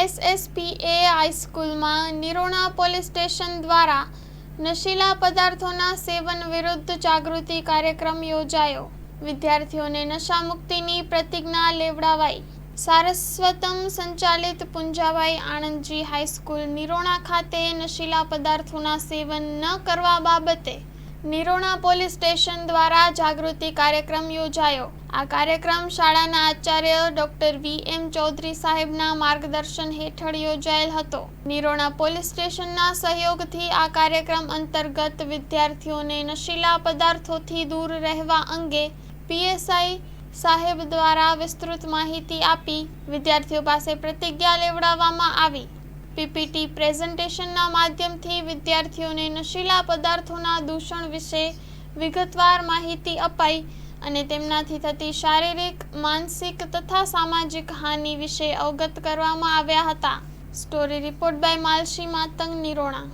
એસએસપીએ હાઈસ્કૂલમાં નિરોણા police station દ્વારા નશીલા પદાર્થોના સેવન વિરુદ્ધ જાગૃતિ કાર્યક્રમ યોજાયો। વિદ્યાર્થીઓને નશામુક્તિની પ્રતિજ્ઞા લેવડાવાઈ। સારસ્વતમ સંચાલિત પુંજાભાઈ આણંદજી હાઈસ્કૂલ નિરોણા ખાતે નશીલા પદાર્થોના સેવન ન કરવા બાબતે નિરોણા પોલીસ સ્ટેશન દ્વારા જાગૃતિ કાર્યક્રમ યોજાયો। આ કાર્યક્રમ શાળાના આચાર્ય ડોક્ટર વી.એમ. ચૌધરી સાહેબના માર્ગદર્શન હેઠળ યોજાયેલ હતો। નિરોણા પોલીસ સ્ટેશનના સહયોગથી આ કાર્યક્રમ અંતર્ગત વિદ્યાર્થીઓને નશીલા પદાર્થોથી દૂર રહેવા અંગે પીએસઆઈ સાહેબ દ્વારા વિસ્તૃત માહિતી આપી વિદ્યાર્થીઓ પાસે પ્રતિજ્ઞા લેવડાવવામાં આવી। પીપીટી પ્રેઝન્ટેશનના માધ્યમથી વિદ્યાર્થીઓને નશીલા પદાર્થોના દૂષણ વિશે વિગતવાર માહિતી અપાઈ અને તેમનાથી થતી શારીરિક, માનસિક તથા સામાજિક હાનિ વિશે અવગત કરવામાં આવ્યા હતા। Story report by Malshi Matang, Nirona.